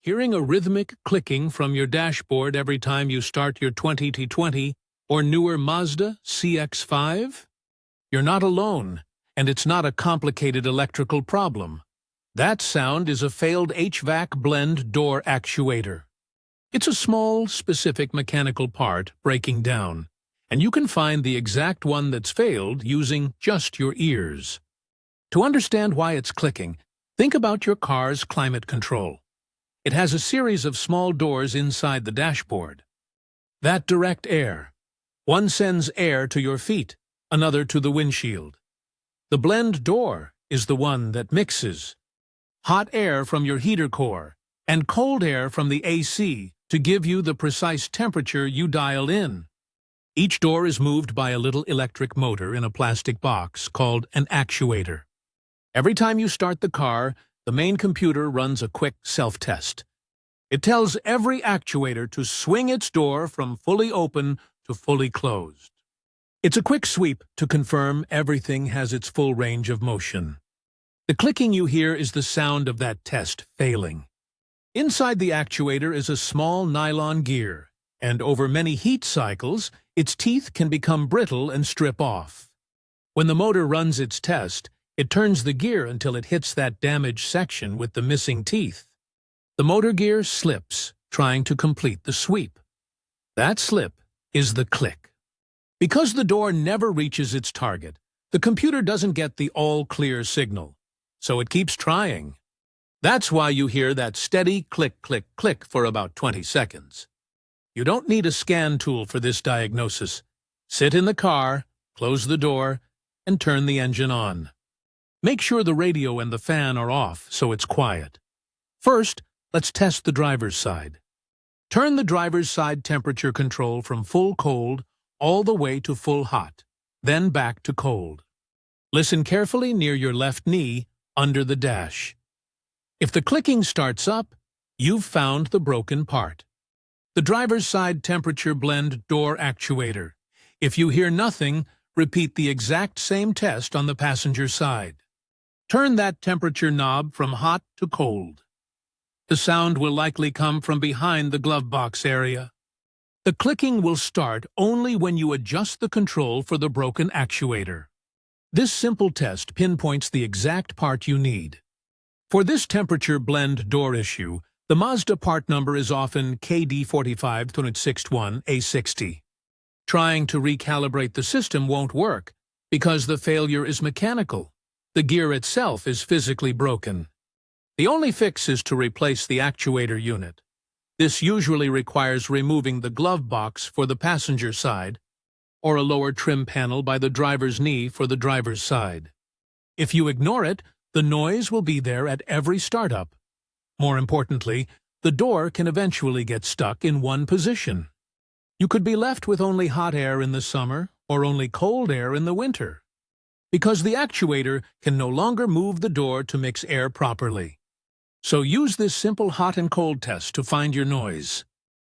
Hearing a rhythmic clicking from your dashboard every time you start your 2020 or newer Mazda CX-5? You're not alone, and it's not a complicated electrical problem. That sound is a failed HVAC blend door actuator. It's a small, specific mechanical part breaking down, and you can find the exact one that's failed using just your ears. To understand why it's clicking, think about your car's climate control. It has a series of small doors inside the dashboard. That direct air. One sends air to your feet, another to the windshield. The blend door is the one that mixes hot air from your heater core and cold air from the AC to give you the precise temperature you dial in. Each door is moved by a little electric motor in a plastic box called an actuator. Every time you start the car, the main computer runs a quick self-test. It tells every actuator to swing its door from fully open to fully closed. It's a quick sweep to confirm everything has its full range of motion. The clicking you hear is the sound of that test failing. Inside the actuator is a small nylon gear, and over many heat cycles, its teeth can become brittle and strip off. When the motor runs its test, it turns the gear until it hits that damaged section with the missing teeth. The motor gear slips, trying to complete the sweep. That slip is the click. Because the door never reaches its target, the computer doesn't get the all-clear signal, so it keeps trying. That's why you hear that steady click, click, click for about 20 seconds. You don't need a scan tool for this diagnosis. Sit in the car, close the door, and turn the engine on. Make sure the radio and the fan are off so it's quiet. First, let's test the driver's side. Turn the driver's side temperature control from full cold all the way to full hot, then back to cold. Listen carefully near your left knee, under the dash. If the clicking starts up, you've found the broken part. The driver's side temperature blend door actuator. If you hear nothing, repeat the exact same test on the passenger side. Turn that temperature knob from hot to cold. The sound will likely come from behind the glovebox area. The clicking will start only when you adjust the control for the broken actuator. This simple test pinpoints the exact part you need. For this temperature blend door issue, the Mazda part number is often KD45-61A60. Trying to recalibrate the system won't work because the failure is mechanical. The gear itself is physically broken. The only fix is to replace the actuator unit. This usually requires removing the glove box for the passenger side or a lower trim panel by the driver's knee for the driver's side. If you ignore it, the noise will be there at every startup. More importantly, the door can eventually get stuck in one position. You could be left with only hot air in the summer or only cold air in the winter, because the actuator can no longer move the door to mix air properly. So use this simple hot and cold test to find your noise.